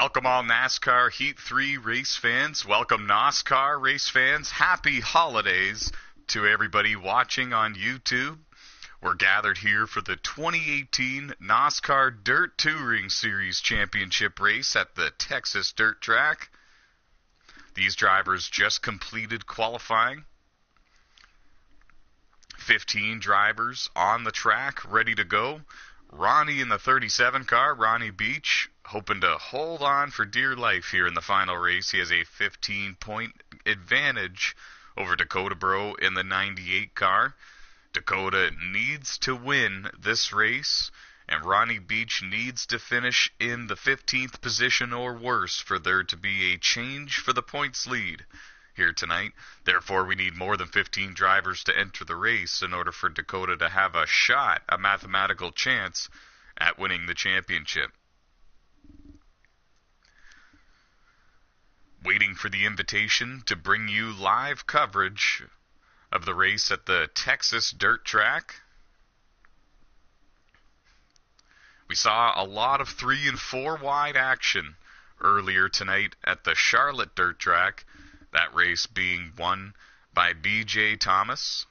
Welcome all NASCAR Heat 3 race fans. Welcome NOSSCAR race fans. Happy holidays to everybody watching on YouTube. We're gathered here for the 2018 NOSSCAR Dirt Touring Series Championship race at the Texas Dirt Track. These drivers just completed qualifying. 15 drivers on the track, ready to go. Ronnie in the 37 car, Ronnie Beech, hoping to hold on for dear life here in the final race. He has a 15-point advantage over Dakota Brough in the 98 car. Dakota needs to win this race, and Ronnie Beech needs to finish in the 15th position or worse for there to be a change for the points lead here tonight. Therefore, we need more than 15 drivers to enter the race in order for Dakota to have a shot, a mathematical chance at winning the championship. Waiting for the invitation to bring you live coverage of the race at the Texas Dirt Track. We saw a lot of 3 and 4 wide action earlier tonight at the Charlotte Dirt Track. That race being won by B.J. Thomas,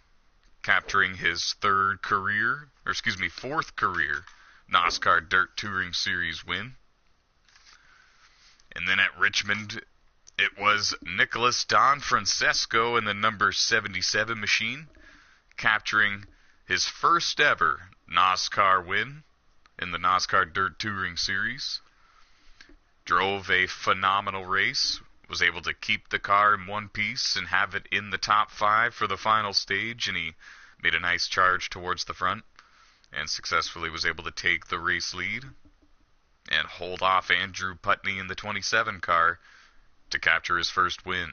capturing his fourth career NOSSCAR Dirt Touring Series win. And then at Richmond, it was Nicholas Don Francesco in the number 77 machine, capturing his first ever NOSSCAR win in the NOSSCAR Dirt Touring Series. Drove a phenomenal race. Was able to keep the car in one piece and have it in the top 5 for the final stage, and he made a nice charge towards the front and successfully was able to take the race lead and hold off Andrew Putney in the 27 car to capture his first win.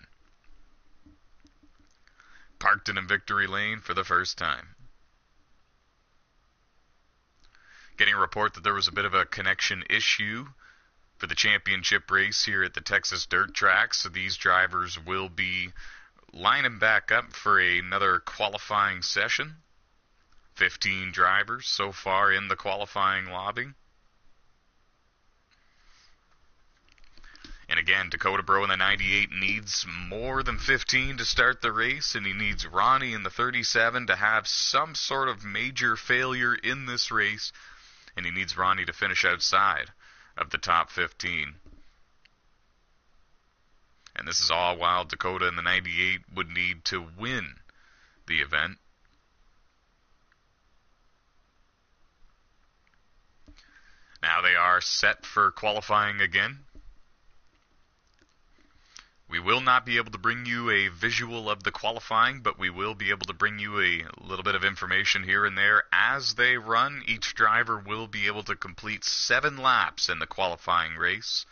Parked in victory lane for the first time. Getting a report that there was a bit of a connection issue for the championship race here at the Texas Dirt Track, so these drivers will be lining back up for another qualifying session. 15 drivers so far in the qualifying lobby. And again, Dakota Brough in the 98 needs more than 15 to start the race, and he needs Ronnie in the 37 to have some sort of major failure in this race, and he needs Ronnie to finish outside of the top 15. And this is all while Dakota in the 98 would need to win the event. Now they are set for qualifying again. We will not be able to bring you a visual of the qualifying, but we will be able to bring you a little bit of information here and there. As they run, each driver will be able to complete 7 laps in the qualifying race.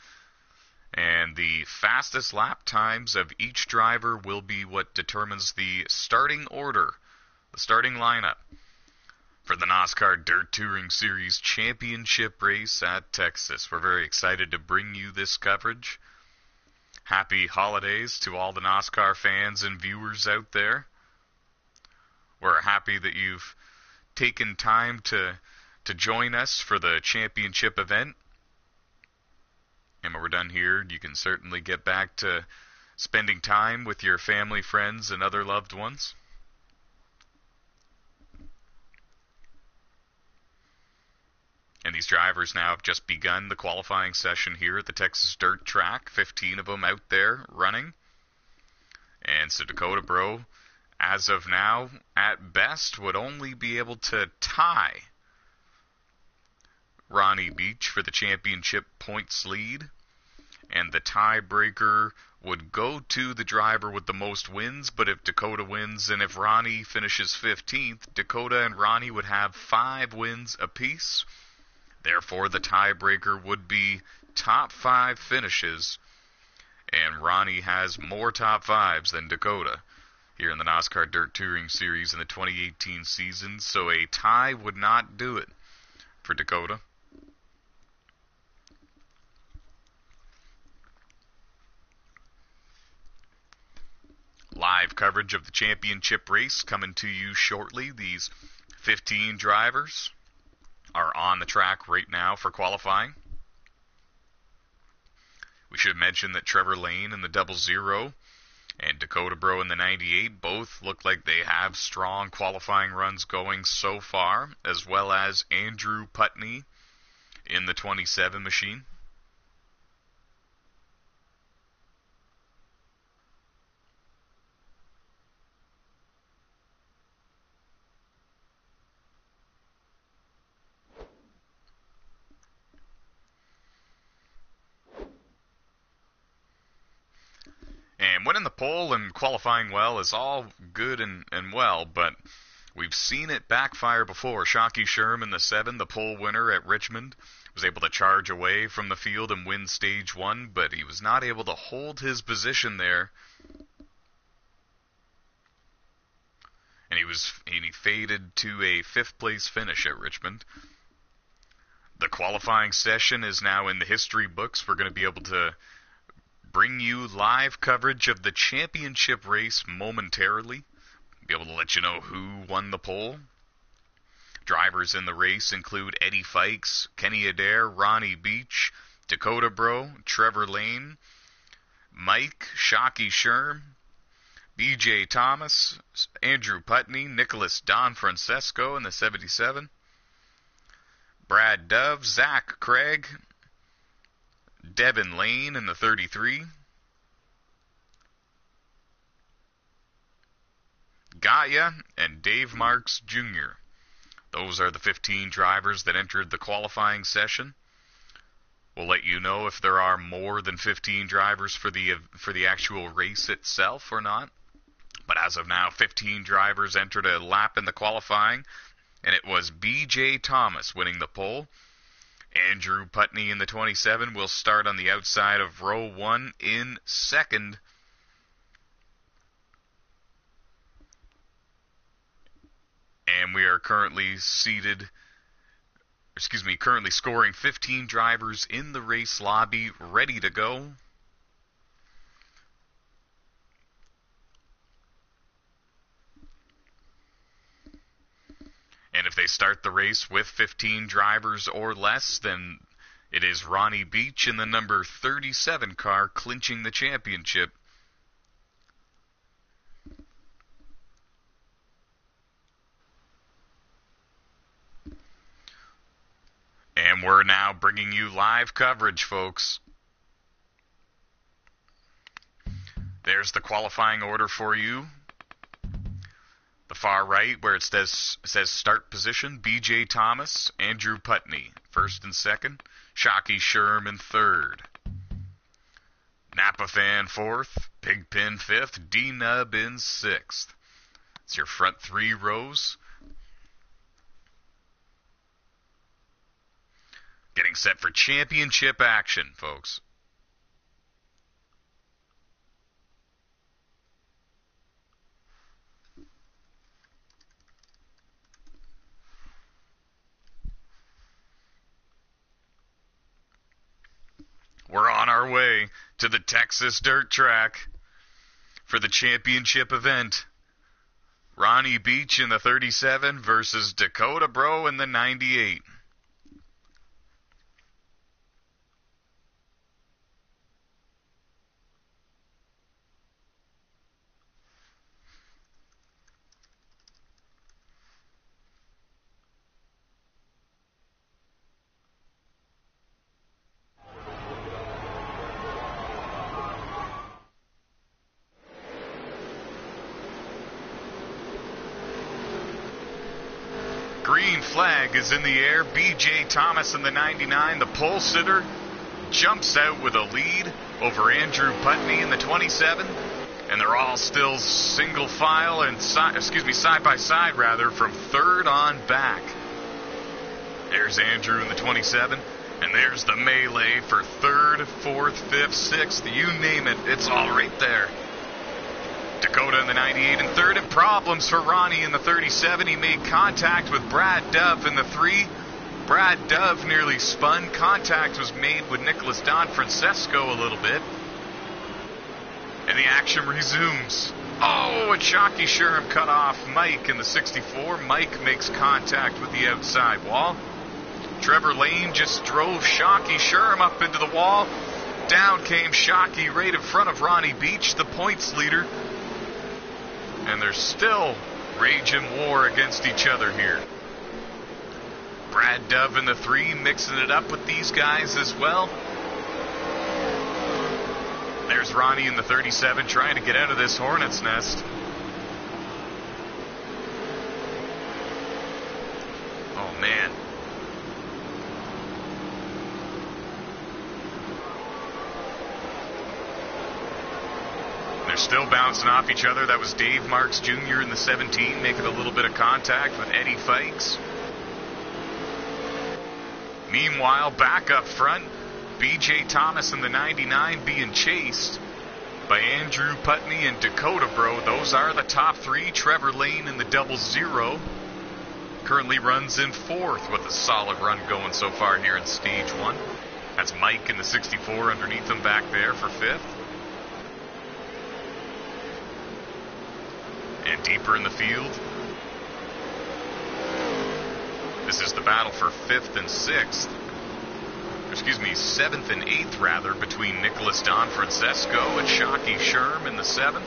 And the fastest lap times of each driver will be what determines the starting order, the starting lineup for the NOSSCAR Dirt Touring Series Championship race at Texas. We're very excited to bring you this coverage. Happy holidays to all the NOSSCAR fans and viewers out there. We're happy that you've taken time to join us for the championship event. And when we're done here, you can certainly get back to spending time with your family, friends, and other loved ones. And these drivers now have just begun the qualifying session here at the Texas Dirt Track. 15 of them out there running. And so Dakota Brough, as of now, at best, would only be able to tie Ronnie Beech for the championship points lead. And the tiebreaker would go to the driver with the most wins. But if Dakota wins and if Ronnie finishes 15th, Dakota and Ronnie would have 5 wins apiece. Therefore, the tiebreaker would be top 5 finishes, and Ronnie has more top 5s than Dakota here in the NOSSCAR Dirt Touring Series in the 2018 season, so a tie would not do it for Dakota. Live coverage of the championship race coming to you shortly. These 15 drivers are on the track right now for qualifying. should mention that Trevor Lane in the 00 and Dakota Brough in the 98 both look like they have strong qualifying runs going so far, as well as Andrew Putney in the 27 machine. And winning the pole and qualifying well is all good and well, but we've seen it backfire before. Shockey Sherm in the 7, the pole winner at Richmond, was able to charge away from the field and win stage 1, but he was not able to hold his position there. And he faded to a 5th place finish at Richmond. The qualifying session is now in the history books. We're going to be able to bring you live coverage of the championship race momentarily. Be able to let you know who won the pole. Drivers in the race include Eddie Fikes, Kenny Adair, Ronnie Beech, Dakota Brough, Trevor Lane, Mike, Shockey Sherm, B.J. Thomas, Andrew Putney, Nicholas Don Francesco in the 77, Brad Dove, Zach Craig, Devin Lane in the 33, Gaia, and Dave Marks Jr. Those are the 15 drivers that entered the qualifying session. We'll let you know if there are more than 15 drivers for the actual race itself or not. But as of now, 15 drivers entered a lap in the qualifying, and it was B.J. Thomas winning the pole. Andrew Putney in the 27 will start on the outside of row 1 in 2nd. And we are currently currently scoring 15 drivers in the race lobby, ready to go. And if they start the race with 15 drivers or less, then it is Ronnie Beech in the number 37 car clinching the championship. And we're now bringing you live coverage, folks. There's the qualifying order for you. The far right, where it says start position, B.J. Thomas, Andrew Putney, 1st and 2nd, Shockey Sherm in 3rd, Napa Fan 4th, Pigpen 5th, D-Nub in 6th. It's your front 3 rows. Getting set for championship action, folks. We're on our way to the Texas dirt track for the championship event. Ronnie Beech in the 37 versus Dakota Brough in the 98. Green flag is in the air. B.J. Thomas in the 99, the pole sitter, jumps out with a lead over Andrew Putney in the 27. And they're all still single file and side by side from 3rd on back. There's Andrew in the 27. And there's the melee for 3rd, 4th, 5th, 6th. You name it, it's all right there. Dakota in the 98 and 3rd, and problems for Ronnie in the 37. He made contact with Brad Dove in the 3. Brad Dove nearly spun. Contact was made with Nicholas Don Francesco a little bit. And the action resumes. Oh, and Shockey Sherm cut off Mike in the 64. Mike makes contact with the outside wall. Trevor Lane just drove Shockey Sherm up into the wall. but down came Shockey right in front of Ronnie Beech, the points leader. And there's still rage and war against each other here. Brad Dove in the 3, mixing it up with these guys as well. There's Ronnie in the 37 trying to get out of this hornet's nest. Oh, man. They're still bouncing off each other. That was Dave Marks Jr. in the 17 making a little bit of contact with Eddie Fikes. Meanwhile, back up front, B.J. Thomas in the 99 being chased by Andrew Putney and Dakota Brough. Those are the top 3. Trevor Lane in the 00 currently runs in 4th with a solid run going so far here in Stage 1. That's Mike in the 64 underneath him back there for 5th. And deeper in the field, this is the battle for 5th and 6th. Excuse me, 7th and 8th, rather, between Nicholas Don Francesco and Shockey Sherm in the 7.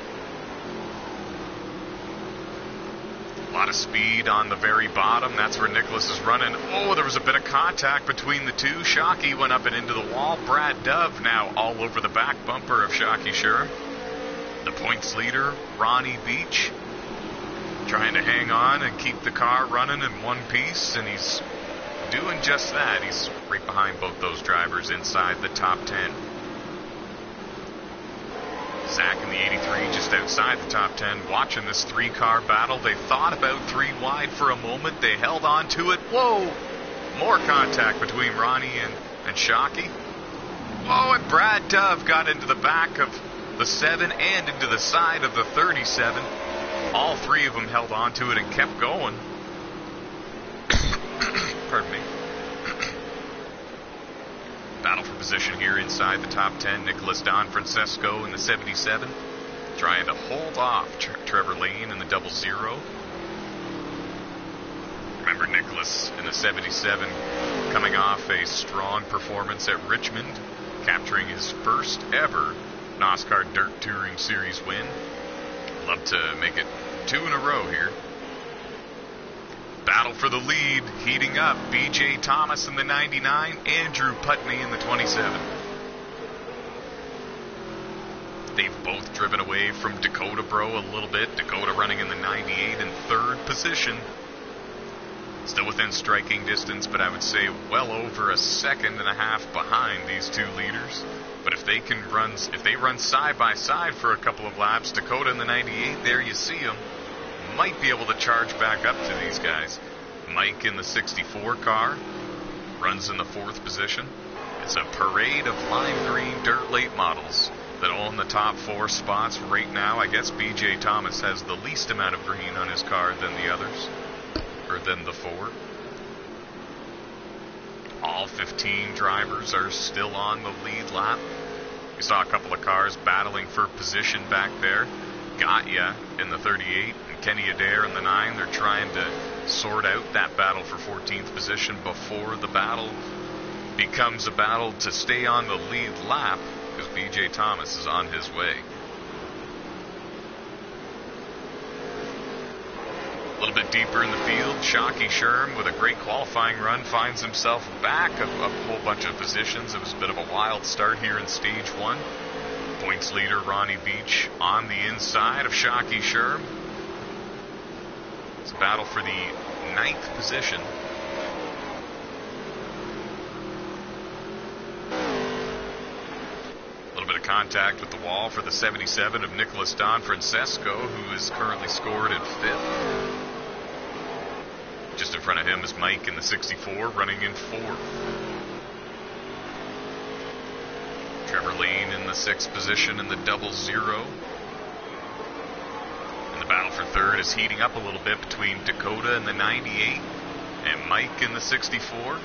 A lot of speed on the very bottom. That's where Nicholas is running. Oh, there was a bit of contact between the two. Shockey went up and into the wall. Brad Dove now all over the back bumper of Shockey Sherm. The points leader, Ronnie Beech, trying to hang on and keep the car running in one piece, and he's doing just that. He's right behind both those drivers inside the top 10. Zach in the 83 just outside the top 10 watching this 3-car battle. They thought about 3 wide for a moment. They held on to it. Whoa! More contact between Ronnie and Shockey. Whoa, and Brad Dove got into the back of the 7 and into the side of the 37. All 3 of them held on to it and kept going. Pardon me. Battle for position here inside the top 10. Nicholas Don Francesco in the 77 trying to hold off Trevor Lane in the 00. Remember Nicholas in the 77 coming off a strong performance at Richmond, capturing his first ever NOSSCAR Dirt Touring Series win. Love to make it 2 in a row here. Battle for the lead heating up. B.J. Thomas in the 99, Andrew Putney in the 27. They've both driven away from Dakota Brough a little bit. Dakota running in the 98 in 3rd position. Still within striking distance, but I would say well over a 1.5 seconds behind these 2 leaders. But if they run side by side for a couple of laps, Dakota in the 98, there you see them, might be able to charge back up to these guys. Mike in the 64 car runs in the 4th position. It's a parade of lime green dirt late models that own the top 4 spots right now. I guess B.J. Thomas has the least amount of green on his car than the others, or than the 4. All 15 drivers are still on the lead lap. You saw a couple of cars battling for position back there. Gatya in the 38 and Kenny Adair in the 9. They're trying to sort out that battle for 14th position before the battle becomes a battle to stay on the lead lap, because B.J. Thomas is on his way. A little bit deeper in the field, Shockey Sherm with a great qualifying run finds himself back a whole bunch of positions. It was a bit of a wild start here in Stage 1. Points leader Ronnie Beech on the inside of Shockey Sherm. It's a battle for the 9th position. A little bit of contact with the wall for the 77 of Nicholas Don Francesco, who is currently scored in 5th. Just in front of him is Mike in the 64, running in 4th. Trevor Lane in the 6th position in the 00. And the battle for 3rd is heating up a little bit between Dakota in the 98 and Mike in the 64.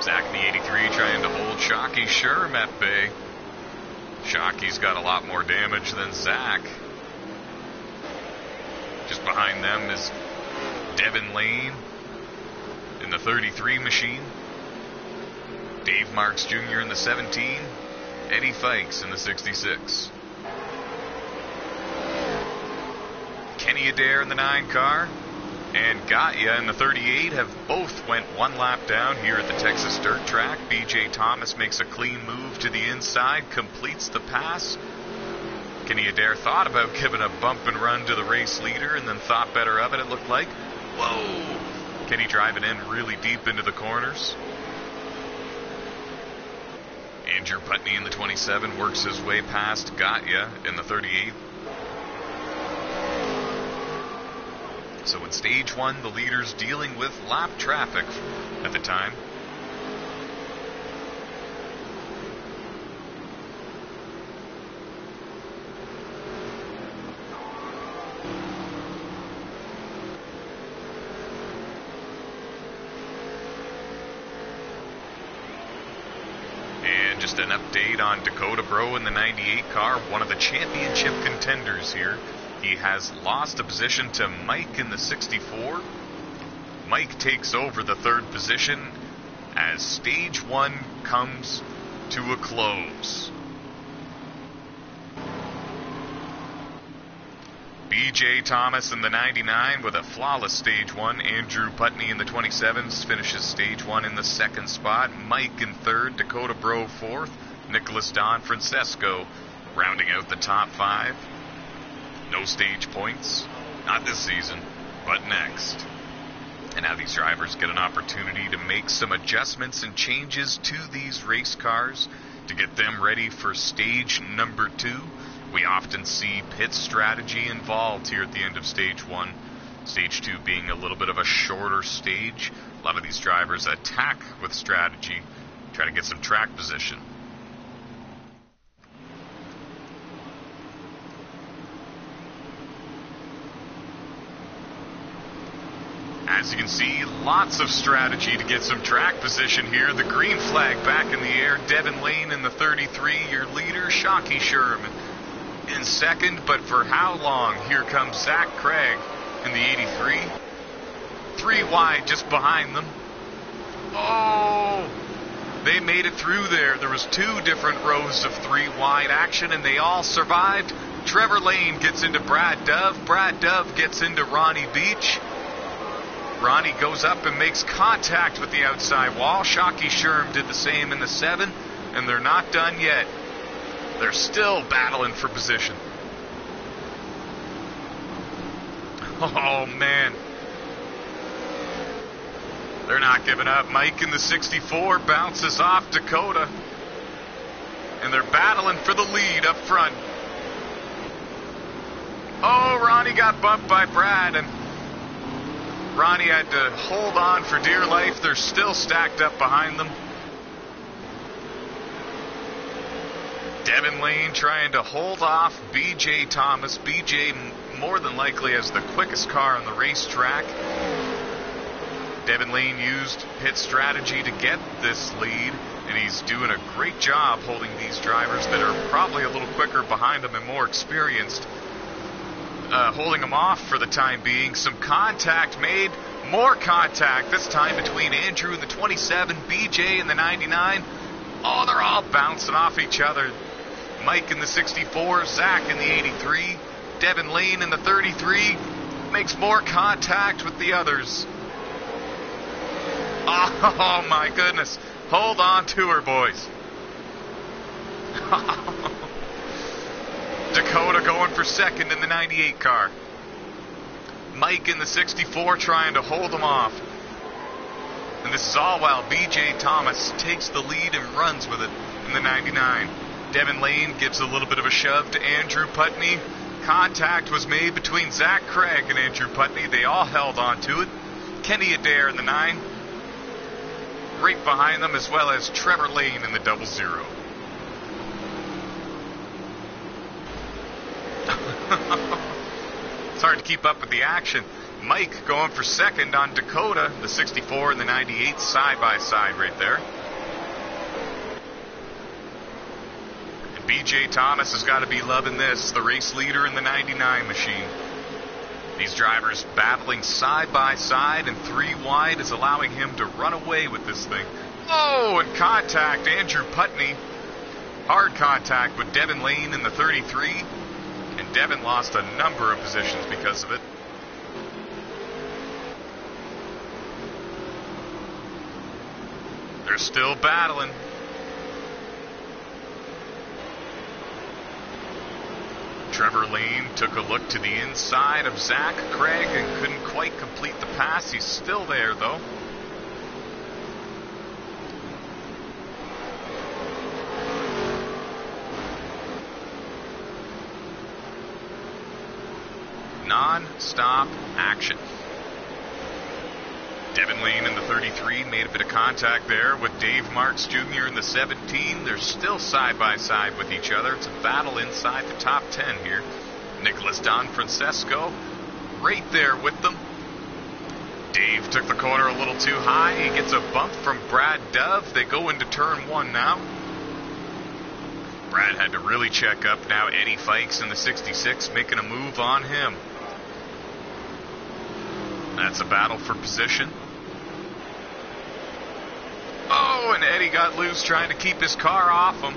Zach in the 83 trying to hold Shockey Sherm at bay. Shocky's got a lot more damage than Zach. Just behind them is Devin Lane in the 33 machine. Dave Marks Jr. in the 17. Eddie Fikes in the 66. Kenny Adair in the 9 car and Gatya in the 38 have both went one lap down here at the Texas Dirt Track. BJ Thomas makes a clean move to the inside, completes the pass. Kenny Adair thought about giving a bump and run to the race leader and then thought better of it, it looked like. Whoa! Kenny driving in really deep into the corners. Andrew Putney in the 27 works his way past Gatya in the 38. So in stage 1, the leaders dealing with lap traffic at the time. And just an update on Dakota Brough in the 98 car, one of the championship contenders here. He has lost a position to Mike in the 64. Mike takes over the 3rd position as stage 1 comes to a close. BJ Thomas in the 99 with a flawless stage 1. Andrew Putney in the 27s finishes stage 1 in the 2nd spot. Mike in 3rd, Dakota Brough 4th, Nicholas Don Francesco rounding out the top 5. No stage points, not this season, but next. And now these drivers get an opportunity to make some adjustments and changes to these race cars to get them ready for stage number 2. We often see pit strategy involved here at the end of stage 1. Stage 2 being a little bit of a shorter stage. A lot of these drivers attack with strategy, try to get some track position. As you can see, lots of strategy to get some track position here. The green flag back in the air. Devin Lane in the 33, your leader. Shockey Sherman in 2nd, but for how long? Here comes Zach Craig in the 83. 3 wide just behind them. Oh, they made it through there. There was 2 different rows of 3 wide action, and they all survived. Trevor Lane gets into Brad Dove. Brad Dove gets into Ronnie Beech. Ronnie goes up and makes contact with the outside wall. Shockey Sherm did the same in the 7, and they're not done yet. They're still battling for position. Oh, man. They're not giving up. Mike in the 64 bounces off Dakota, and they're battling for the lead up front. Oh, Ronnie got bumped by Brad, and Ronnie had to hold on for dear life. They're still stacked up behind them. Devin Lane trying to hold off BJ Thomas. BJ more than likely has the quickest car on the racetrack. Devin Lane used pit strategy to get this lead, and he's doing a great job holding these drivers that are probably a little quicker behind him and more experienced. Holding them off for the time being. Some contact made. More contact, this time between Andrew in the 27, BJ in the 99. Oh, they're all bouncing off each other. Mike in the 64, Zach in the 83, Devin Lane in the 33 makes more contact with the others. Oh my goodness. Hold on to her, boys. Dakota going for 2nd in the 98 car. Mike in the 64 trying to hold them off. And this is all while BJ Thomas takes the lead and runs with it in the 99. Devin Lane gives a little bit of a shove to Andrew Putney. Contact was made between Zach Craig and Andrew Putney. They all held on to it. Kenny Adair in the 9. Right behind them, as well as Trevor Lane in the 00. It's hard to keep up with the action. Mike going for 2nd on Dakota, the 64 and the 98 side by side right there. And BJ Thomas has got to be loving this, the race leader in the 99 machine. These drivers battling side by side, and 3 wide is allowing him to run away with this thing. Oh, and contact, Andrew Putney. Hard contact with Devin Lane in the 33, and Devin lost a number of positions because of it. They're still battling. Trevor Lane took a look to the inside of Zach Craig and couldn't quite complete the pass. He's still there, though. Non-stop action. Devin Lane in the 33 made a bit of contact there with Dave Marks Jr. in the 17. They're still side by side with each other. It's a battle inside the top 10 here. Nicholas Don Francesco right there with them. Dave took the corner a little too high. He gets a bump from Brad Dove. They go into turn 1 now. Brad had to really check up. Now Eddie Fikes in the 66 making a move on him. That's a battle for position. Oh, and Eddie got loose trying to keep his car off him.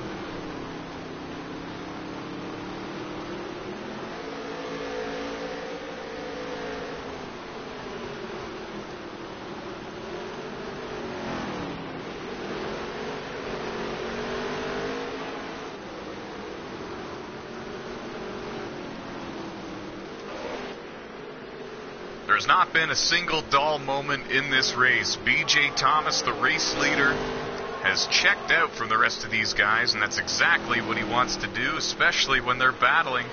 There's not been a single dull moment in this race. BJ Thomas, the race leader, has checked out from the rest of these guys, and that's exactly what he wants to do, especially when they're battling.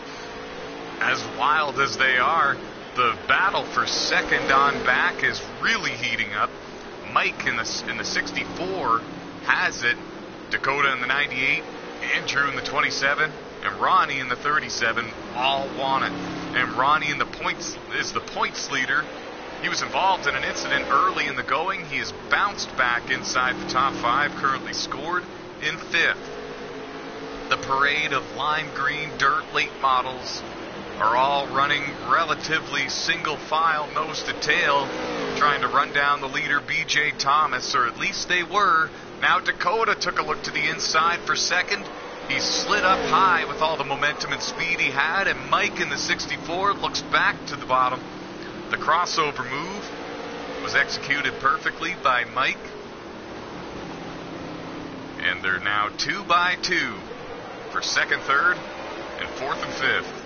As wild as they are, the battle for second on back is really heating up. Mike in the 64 has it. Dakota in the 98, Andrew in the 27, and Ronnie in the 37 all want it. And Ronnie in the points is the points leader. He was involved in an incident early in the going. He has bounced back inside the top 5, currently scored in 5th. The parade of lime green dirt late models are all running relatively single file, nose to tail, trying to run down the leader BJ Thomas, or at least they were. Now Dakota took a look to the inside for second. He slid up high with all the momentum and speed he had, and Mike in the 64 looks back to the bottom. The crossover move was executed perfectly by Mike. And they're now 2 by 2 for second, third, and fourth and fifth.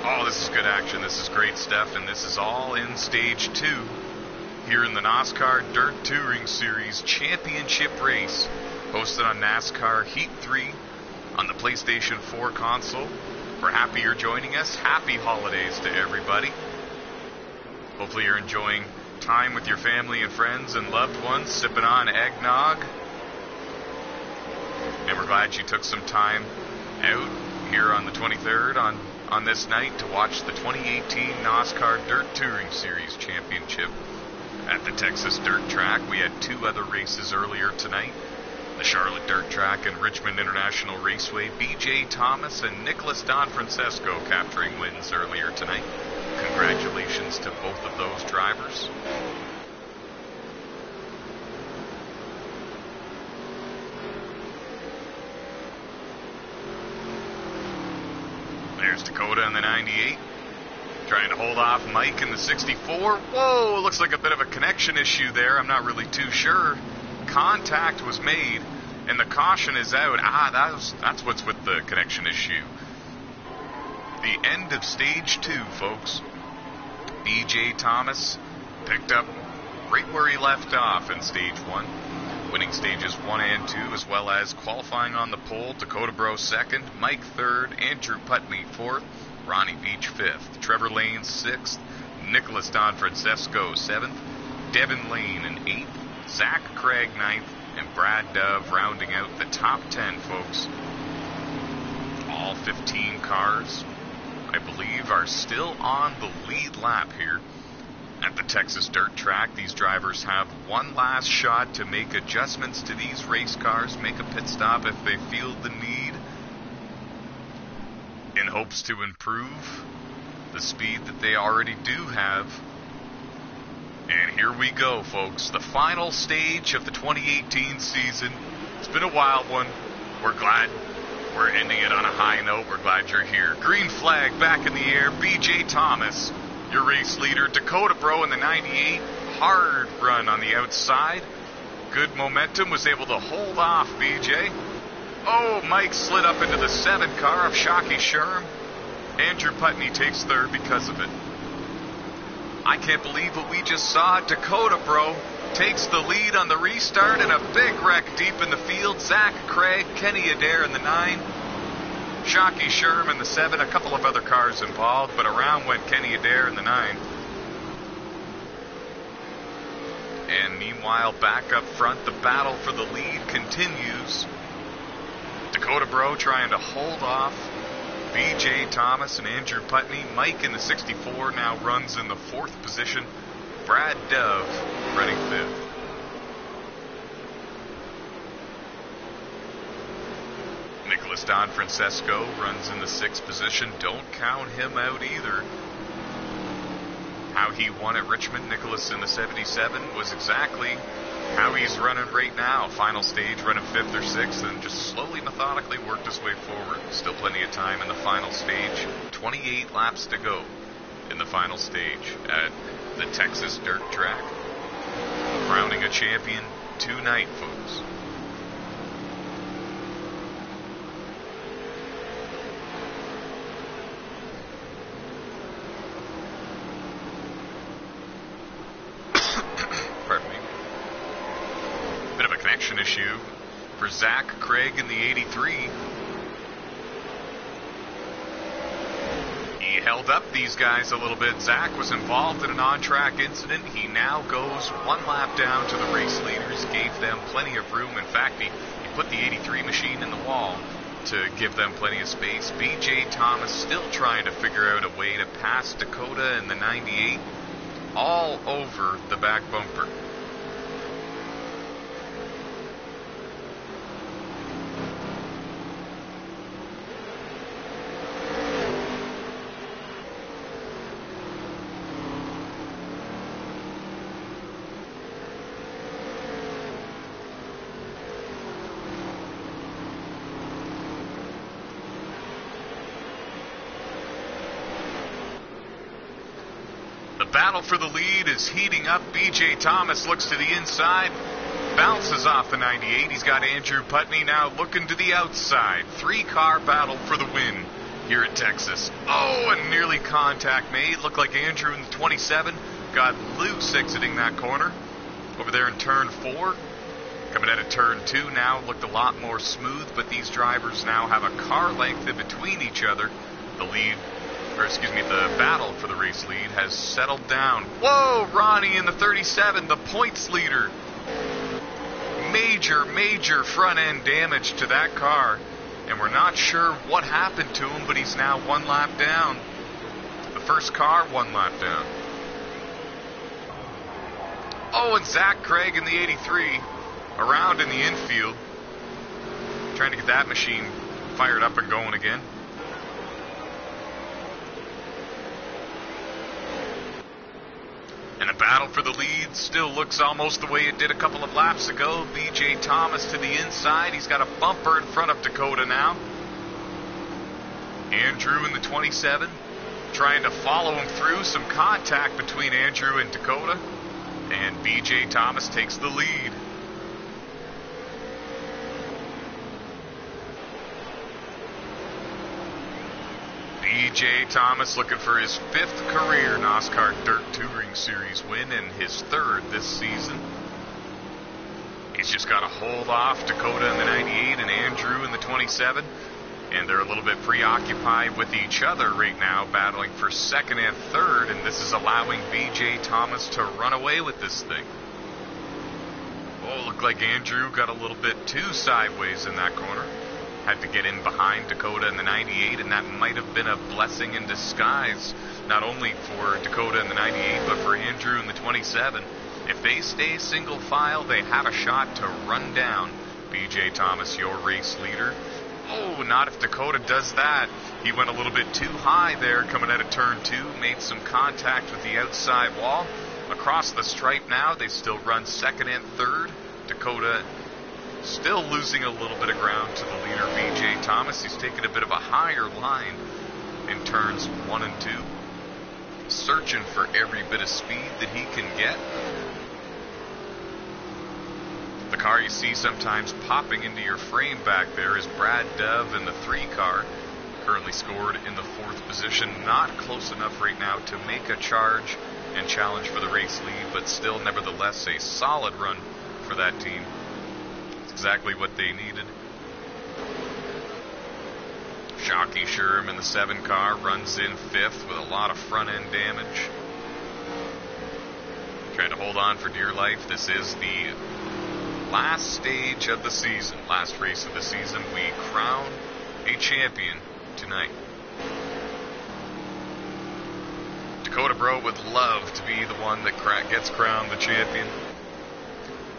Oh, this is good action. This is great stuff, and this is all in stage 2. Here in the NOSSCAR Dirt Touring Series Championship race, hosted on NASCAR Heat 3 on the PlayStation 4 console. We're happy you're joining us. Happy holidays to everybody. Hopefully you're enjoying time with your family and friends and loved ones, sipping on eggnog. And we're glad you took some time out here on the 23rd on this night to watch the 2018 NOSSCAR Dirt Touring Series Championship at the Texas Dirt Track. We had 2 other races earlier tonight. The Charlotte Dirt Track and Richmond International Raceway. BJ Thomas and Nicholas Don Francesco capturing wins earlier tonight. Congratulations to both of those drivers. There's Dakota in the 98. Trying to hold off Mike in the 64. Whoa, looks like a bit of a connection issue there. I'm not really too sure. Contact was made, and the caution is out. That's what's with the connection issue. The end of stage 2, folks. BJ Thomas picked up right where he left off in stage 1. Winning stages 1 and 2, as well as qualifying on the pole. Dakota Brough 2nd, Mike 3rd, Andrew Putney 4th, Ronnie Beech 5th, Trevor Lane 6th, Nicholas Don Francesco 7th, Devin Lane in 8th, Zach Craig 9th, and Brad Dove rounding out the top 10, folks. All 15 cars, I believe, are still on the lead lap here At the Texas dirt track, these drivers have one last shot to make adjustments to these race cars, make a pit stop if they feel the need, in hopes to improve the speed that they already do have. And here we go, folks, the final stage of the 2018 season. It's been a wild one. We're glad we're ending it on a high note. We're glad you're here. Green flag back in the air. BJ Thomas, your race leader. Dakota Brough in the 98. Hard run on the outside. Good momentum. Was able to hold off BJ. Oh, Mike slid up into the 7 car of Shockey Sherm. Andrew Putney takes third because of it. I can't believe what we just saw. Dakota Brough takes the lead on the restart and a big wreck deep in the field. Zach Craig, Kenny Adair in the 9. Shockey Sherm in the 7. A couple of other cars involved, but around went Kenny Adair in the 9. And meanwhile, back up front, the battle for the lead continues. Dakota Brough trying to hold off BJ Thomas and Andrew Putney. Mike in the 64 now runs in the 4th position. Brad Dove running 5th. Nicholas Don Francesco runs in the 6th position. Don't count him out either. How he won at Richmond, Nicholas in the 77, was exactly how he's running right now. Final stage, running 5th or 6th, and just slowly, methodically worked his way forward. Still plenty of time in the final stage. 28 laps to go in the final stage at the Texas dirt track. Crowning a champion tonight, folks. Pardon me. Bit of a connection issue for Zach Craig in the 83. He held up these guys a little bit. Zach was involved in an on-track incident. He now goes 1 lap down to the race leaders, gave them plenty of room. In fact, he put the 83 machine in the wall to give them plenty of space. BJ Thomas still trying to figure out a way to pass Dakota in the 98 all over the back bumper. Battle for the lead is heating up. BJ Thomas looks to the inside, bounces off the 98. He's got Andrew Putney now looking to the outside. 3-car battle for the win here at Texas. Oh, and nearly contact made. Looked like Andrew in the 27 got loose exiting that corner. Over there in turn 4. Coming out of turn 2 now looked a lot more smooth, but these drivers now have a car length in between each other. The battle for the race lead has settled down. Whoa, Ronnie in the 37, the points leader. Major front end damage to that car, and we're not sure what happened to him, but he's now 1 lap down. The first car 1 lap down. Oh, and Zach Craig in the 83 around in the infield, trying to get that machine fired up and going again. And the battle for the lead still looks almost the way it did a couple of laps ago. BJ Thomas to the inside. He's got a bumper in front of Dakota now. Andrew in the 27 trying to follow him through. Some contact between Andrew and Dakota. And BJ Thomas takes the lead. BJ Thomas looking for his 5th career NOSSCAR Dirt Touring Series win and his 3rd this season. He's just got to hold off Dakota in the 98 and Andrew in the 27. And they're a little bit preoccupied with each other right now, battling for 2nd and 3rd. And this is allowing BJ Thomas to run away with this thing. Oh, looked like Andrew got a little bit too sideways in that corner. had to get in behind Dakota in the 98, and that might have been a blessing in disguise, not only for Dakota in the 98, but for Andrew in the 27. If they stay single file, they have a shot to run down B.J. Thomas, your race leader. Oh, not if Dakota does that. He went a little bit too high there coming out of turn 2, made some contact with the outside wall. Across the stripe now, they still run second and third. Dakota still losing a little bit of ground to the leader, B.J. Thomas. He's taking a bit of a higher line in turns 1 and 2. Searching for every bit of speed that he can get. The car you see sometimes popping into your frame back there is Brad Dove in the 3 car. Currently scored in the 4th position. Not close enough right now to make a charge and challenge for the race lead, but still nevertheless a solid run for that team. It's exactly what they needed. Shockey Sherm in the 7 car runs in 5th with a lot of front end damage. Trying to hold on for dear life. This is the last stage of the season, last race of the season. We crown a champion tonight. Dakota Brough would love to be the one that gets crowned the champion,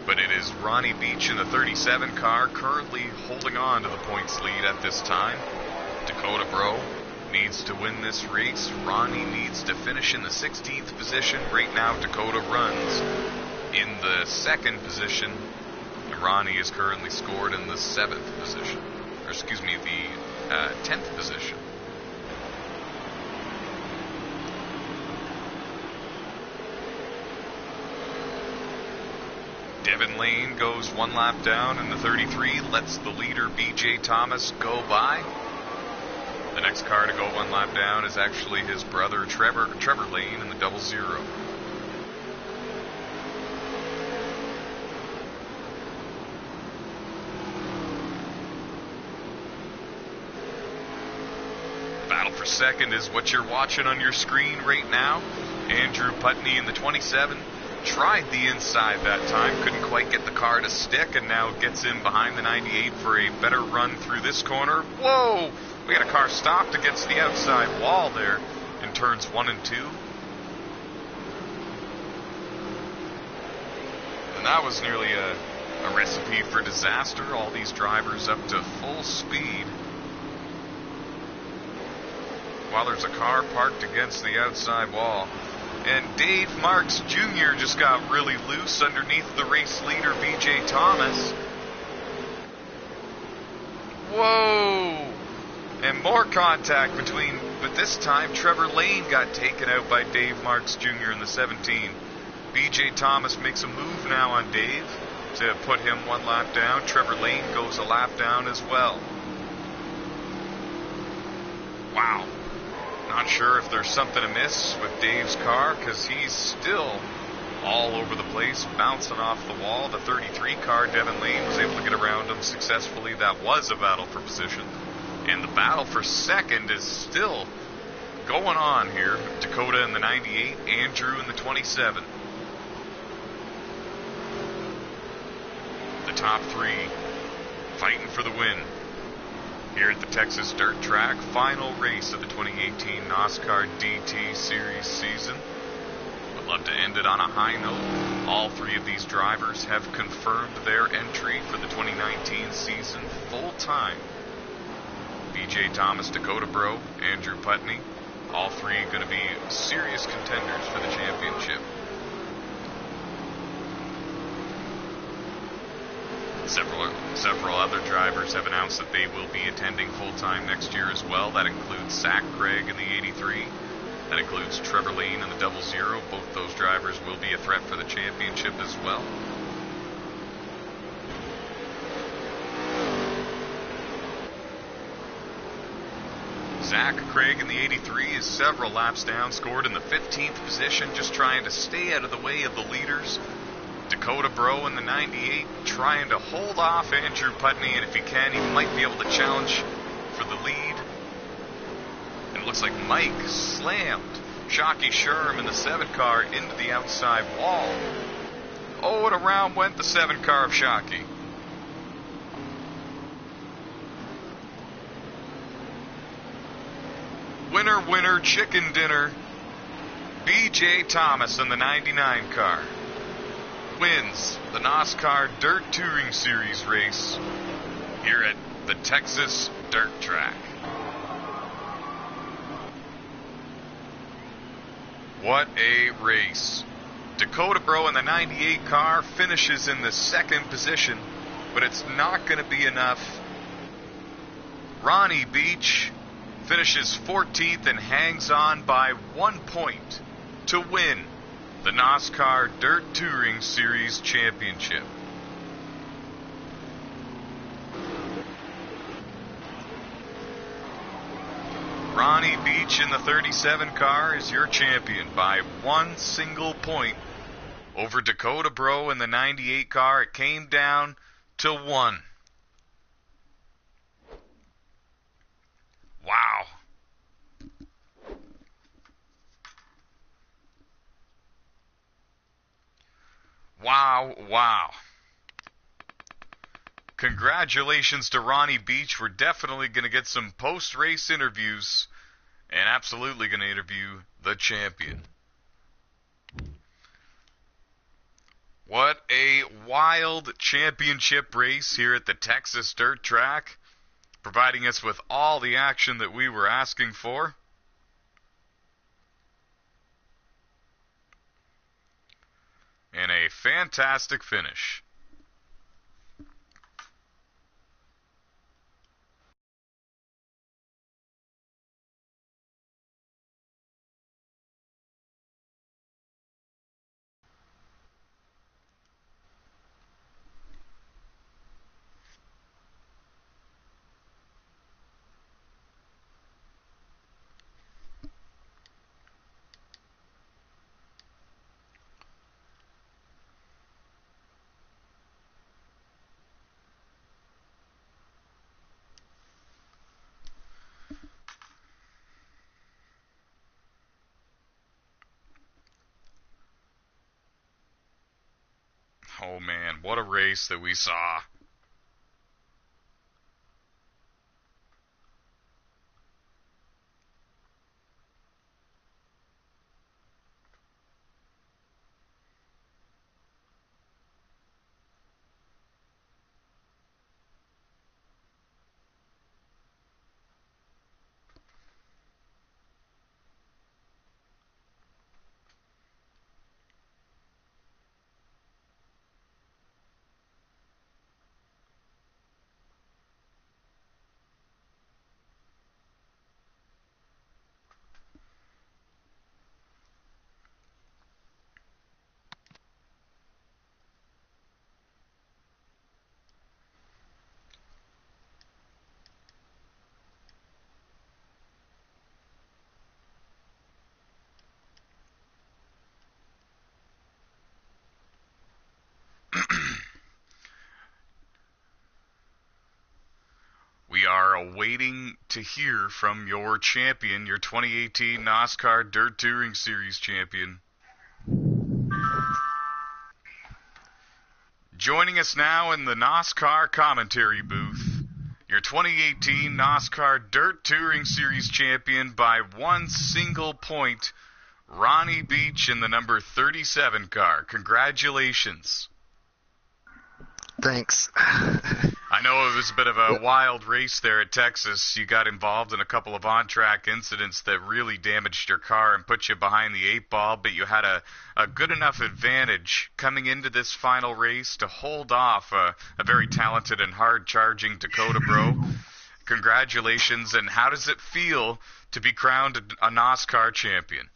but it is Ronnie Beech in the 37 car currently holding on to the points lead at this time. Dakota Brough needs to win this race. Ronnie needs to finish in the 16th position. Right now Dakota runs in the 2nd position, and Ronnie is currently scored in the 7th position, or excuse me, the 10th position. Devin Lane goes 1 lap down in the 33, lets the leader B.J. Thomas go by. The next car to go 1 lap down is actually his brother Trevor Lane in the 00. Battle for second is what you're watching on your screen right now. Andrew Putney in the 27 tried the inside that time, couldn't quite get the car to stick, and now gets in behind the 98 for a better run through this corner. Whoa! We got a car stopped against the outside wall there in turns 1 and 2. And that was nearly a recipe for disaster. All these drivers up to full speed, while there's a car parked against the outside wall. And Dave Marks Jr. just got really loose underneath the race leader, B.J. Thomas. Whoa! And more contact between, but this time Trevor Lane got taken out by Dave Marks Jr. in the 17. B.J. Thomas makes a move now on Dave to put him 1 lap down. Trevor Lane goes a lap down as well. Wow. Not sure if there's something amiss with Dave's car, because he's still all over the place, bouncing off the wall. The 33 car, Devin Lane, was able to get around him successfully. That was a battle for position. And the battle for second is still going on here. Dakota in the 98, Andrew in the 27. The top 3 fighting for the win here at the Texas Dirt Track. Final race of the 2018 NOSSCAR DT Series season. Would love to end it on a high note. All 3 of these drivers have confirmed their entry for the 2019 season full time. B.J. Thomas, Dakota Brough, Andrew Putney, all 3 going to be serious contenders for the championship. Several other drivers have announced that they will be attending full-time next year as well. That includes Zach Craig in the 83. That includes Trevor Lane in the 00. Both those drivers will be a threat for the championship as well. Zach Craig in the 83 is several laps down, scored in the 15th position, just trying to stay out of the way of the leaders. Dakota Brough in the 98 trying to hold off Andrew Putney, and if he can, he might be able to challenge for the lead. And it looks like Mike slammed Shockey Sherm in the 7 car into the outside wall. Oh, and around went the 7 car of Shockey. Winner, winner, chicken dinner. B.J. Thomas in the 99 car wins the NOSSCAR Dirt Touring Series race here at the Texas Dirt Track. What a race. Dakota Brough in the 98 car finishes in the second position, but it's not going to be enough. Ronnie Beech finishes 14th and hangs on by 1 point to win the NOSSCAR Dirt Touring Series Championship. Ronnie Beech in the 37 car is your champion by 1 single point over Dakota Brough in the 98 car. It came down to 1. Wow. Wow, wow. Congratulations to Ronnie Beech. We're definitely going to get some post-race interviews and absolutely going to interview the champion. What a wild championship race here at the Texas Dirt Track, providing us with all the action that we were asking for. And a fantastic finish. Oh man, what a race that we saw. We are awaiting to hear from your champion, your 2018 NOSSCAR Dirt Touring Series champion. Joining us now in the NOSSCAR commentary booth, your 2018 NOSSCAR Dirt Touring Series champion by 1 single point, Ronnie Beech in the number 37 car. Congratulations. Thanks. I know it was a bit of a wild race there at Texas. You got involved in a couple of on-track incidents that really damaged your car and put you behind the 8 ball, but you had a good enough advantage coming into this final race to hold off a very talented and hard-charging Dakota Brough. Congratulations, and how does it feel to be crowned a NOSSCAR champion?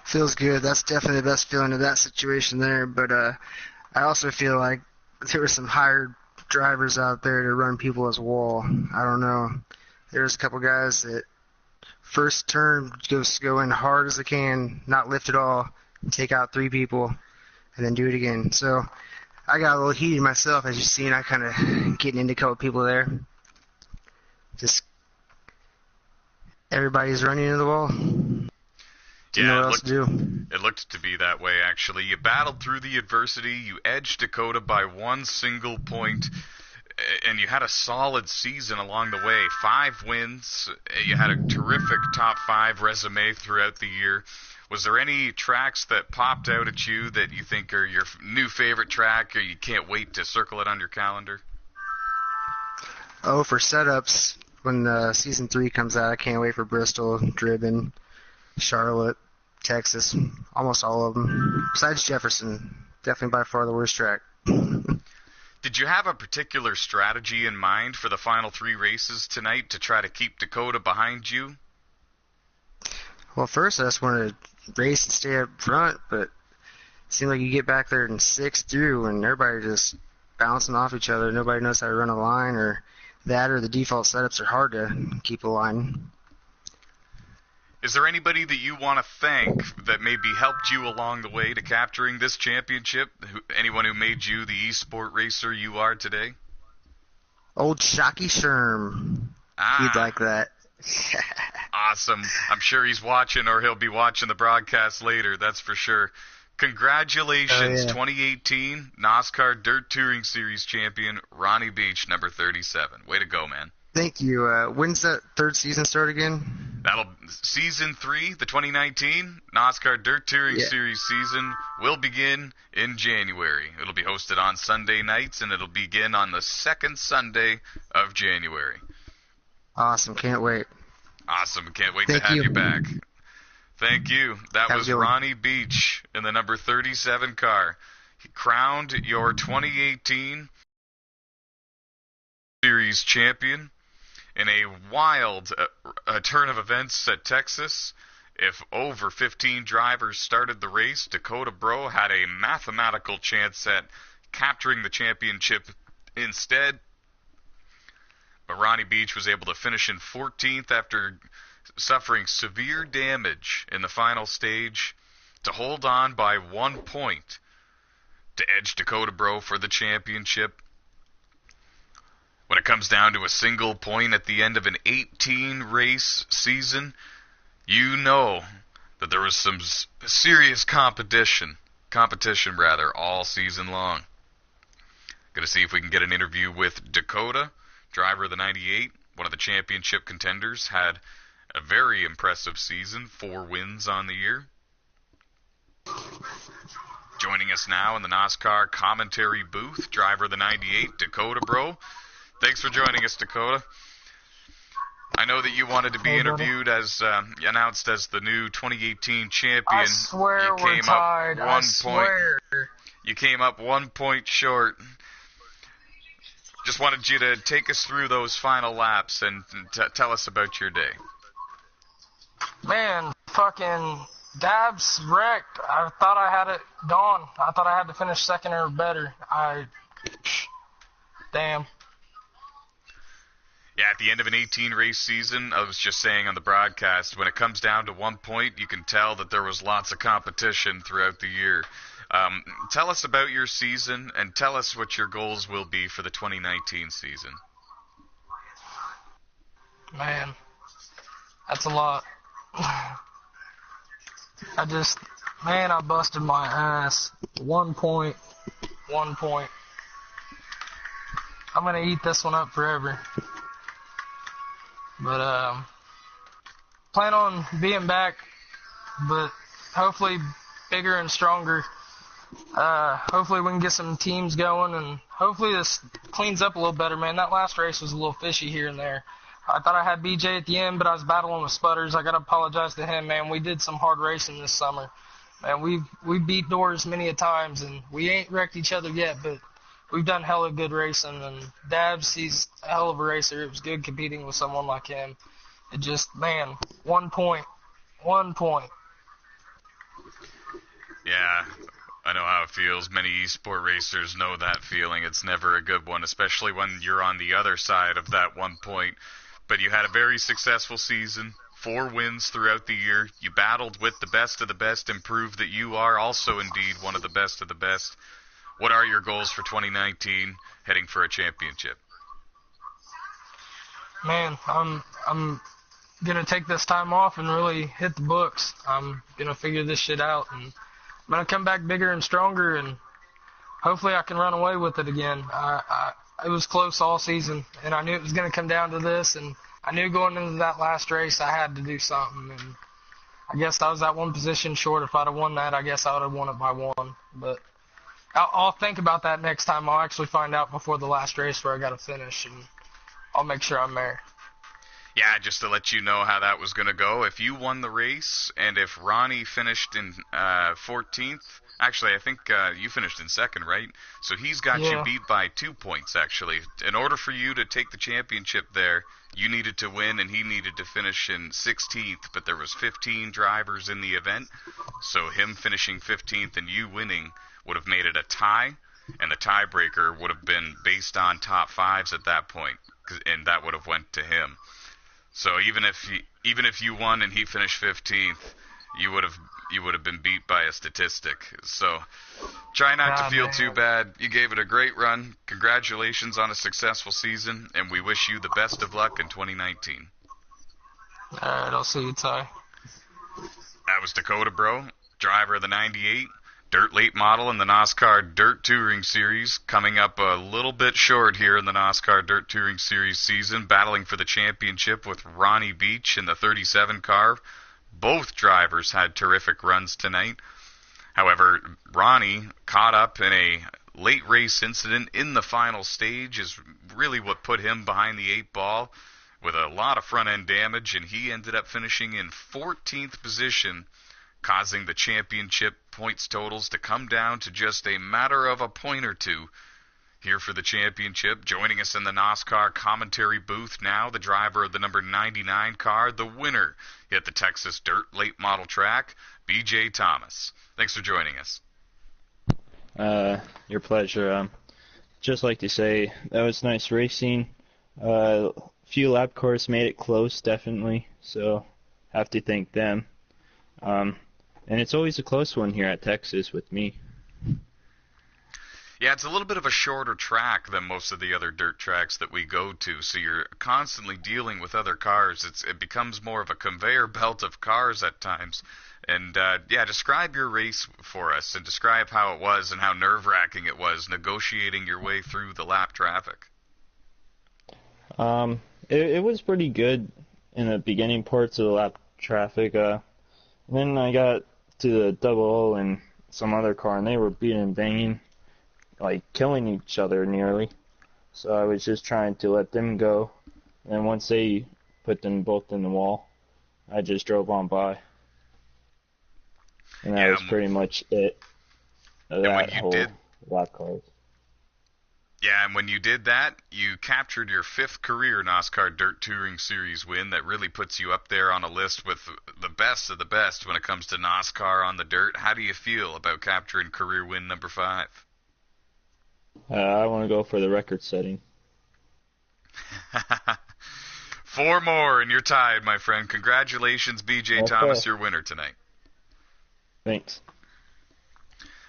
Feels good. That's definitely the best feeling of that situation there, but I also feel like there were some hired drivers out there to run people as a wall. I don't know. There's a couple guys that first turn just go in hard as they can, not lift at all, take out 3 people, and then do it again. So I got a little heated myself, as you've seen. I kind of getting into a couple people there. Just everybody's running into the wall. Yeah, it looked to be that way, actually. You battled through the adversity. You edged Dakota by 1 single point. and you had a solid season along the way. 5 wins. You had a terrific top 5 resume throughout the year. Was there any tracks that popped out at you that you think are your new favorite track, or you can't wait to circle it on your calendar? Oh, for setups, when Season 3 comes out, I can't wait for Bristol, Driven, Charlotte, Texas, almost all of them. Besides Jefferson, definitely by far the worst track. Did you have a particular strategy in mind for the final 3 races tonight to try to keep Dakota behind you? Well, first I just wanted to race and stay up front, but it seemed like you get back there in 6 through and everybody just bouncing off each other. Nobody knows how to run a line, or the default setups are hard to keep a line. Is there anybody that you want to thank that maybe helped you along the way to capturing this championship? Anyone who made you the eSport racer you are today? Old Shocky Sherm. He'd like that. Awesome. I'm sure he's watching, or he'll be watching the broadcast later, that's for sure. Congratulations, 2018 NOSSCAR Dirt Touring Series champion, Ronnie Beech, number 37. Way to go, man. Thank you. When's that 3rd season start again? That'll Season 3, the 2019 NOSSCAR Dirt Touring Series season will begin in January. It'll be hosted on Sunday nights, and it'll begin on the 2nd Sunday of January. Awesome. Can't wait. Awesome. Can't wait to have you back. Thank you. That was Ronnie Beech in the number 37 car. He crowned your 2018 Series champion in a wild turn of events at Texas. If over 15 drivers started the race, Dakota Brough had a mathematical chance at capturing the championship instead. But Ronnie Beech was able to finish in 14th after suffering severe damage in the final stage to hold on by 1 point to edge Dakota Brough for the championship. When it comes down to a single point at the end of an 18-race season, you know that there was some serious competition all season long. Going to see if we can get an interview with Dakota, driver of the 98, one of the championship contenders, had a very impressive season, 4 wins on the year. Joining us now in the NOSSCAR commentary booth, driver of the 98, Dakota Brough. Thanks for joining us, Dakota. I know that you wanted to be interviewed as announced as the new 2018 champion. I swear we're tied. I swear. You came up 1 point short. Just wanted you to take us through those final laps and tell us about your day. Man, fucking Dabs wrecked. I thought I had it gone. I thought I had to finish 2nd or better. Damn. Yeah, at the end of an 18-race season, I was just saying on the broadcast, when it comes down to 1 point, you can tell that there was lots of competition throughout the year. Tell us about your season, and tell us what your goals will be for the 2019 season. Man, that's a lot. I busted my ass. 1 point. 1 point. I'm going to eat this one up forever. But, plan on being back, but hopefully bigger and stronger. Hopefully we can get some teams going, and hopefully this cleans up a little better, man. That last race was a little fishy here and there. I thought I had BJ at the end, but I was battling with sputters. I got to apologize to him, man. We did some hard racing this summer. Man, we beat doors many a times, and we ain't wrecked each other yet, but we've done hella good racing. And Dabs, he's a hell of a racer. It was good competing with someone like him. It just, man, 1 point. 1 point. Yeah, I know how it feels. Many eSport racers know that feeling. It's never a good one, especially when you're on the other side of that 1 point. But you had a very successful season, 4 wins throughout the year. You battled with the best of the best and proved that you are also indeed one of the best of the best. What are your goals for 2019 heading for a championship? Man, I'm going to take this time off and really hit the books. I'm going to figure this shit out, and I'm going to come back bigger and stronger, and hopefully I can run away with it again. it was close all season, and I knew it was going to come down to this, and I knew going into that last race I had to do something, and I guess I was that one position short. If I'd have won that, I guess I would have won it by one. But I'll think about that next time. I'll actually find out before the last race where I got to finish, and I'll make sure I'm there. Yeah, just to let you know how that was going to go. If you won the race, and if Ronnie finished in 14th, actually, I think you finished in second, right? So he's got you beat by 2 points, actually. In order for you to take the championship there, you needed to win, and he needed to finish in 16th, but there was 15 drivers in the event, so him finishing 15th and you winning would have made it a tie, and the tiebreaker would have been based on top fives at that point, and that would have went to him. So even if you won and he finished 15th, you would have been beat by a statistic. So try not to feel too bad. You gave it a great run. Congratulations on a successful season, and we wish you the best of luck in 2019. All right, I'll see you, Ty. That was Dakota Brough, driver of the 98. Dirt late model in the NOSSCAR Dirt Touring Series, coming up a little bit short here in the NOSSCAR Dirt Touring Series season, battling for the championship with Ronnie Beech in the 37 car. Both drivers had terrific runs tonight. However, Ronnie caught up in a late race incident in the final stage is really what put him behind the 8 ball with a lot of front-end damage, and he ended up finishing in 14th position, causing the championship points totals to come down to just a matter of a point or two here for the championship. Joining us in the NOSSCAR commentary booth now, the driver of the number 99 car, the winner at the Texas Dirt Late Model Track, B.J. Thomas. Thanks for joining us. Your pleasure. Just like to say, that was nice racing. Few lap cars made it close, definitely, so have to thank them. And it's always a close one here at Texas with me. Yeah, it's a little bit of a shorter track than most of the other dirt tracks that we go to, so you're constantly dealing with other cars. It becomes more of a conveyor belt of cars at times. And, describe your race for us, and describe how it was and how nerve-wracking it was negotiating your way through the lap traffic. It was pretty good in the beginning parts of the lap traffic. Then I got to the double O and some other car, and they were beating and banging, like killing each other nearly. So I was just trying to let them go. And once they put them both in the wall, I just drove on by. And that was pretty much it. That whole lap cars. Yeah, and when you did that, you captured your 5th career NOSSCAR Dirt Touring Series win. That really puts you up there on a list with the best of the best when it comes to NOSSCAR on the dirt. How do you feel about capturing career win number 5? I want to go for the record setting. 4 more and you're tied, my friend. Congratulations, B.J. Okay. Thomas, your winner tonight. Thanks.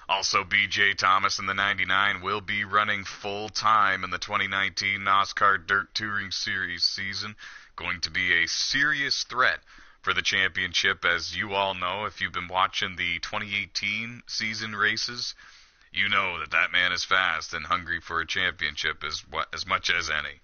Also, B.J. Thomas in the 99 will be running full-time in the 2019 NOSSCAR Dirt Touring Series season. Going to be a serious threat for the championship, as you all know. If you've been watching the 2018 season races, you know that man is fast and hungry for a championship as much as any.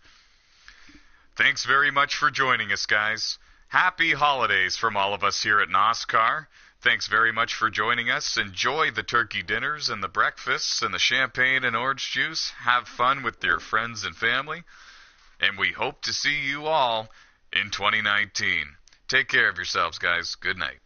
Thanks very much for joining us, guys. Happy holidays from all of us here at NOSSCAR. Thanks very much for joining us. Enjoy the turkey dinners and the breakfasts and the champagne and orange juice. Have fun with your friends and family. And we hope to see you all in 2019. Take care of yourselves, guys. Good night.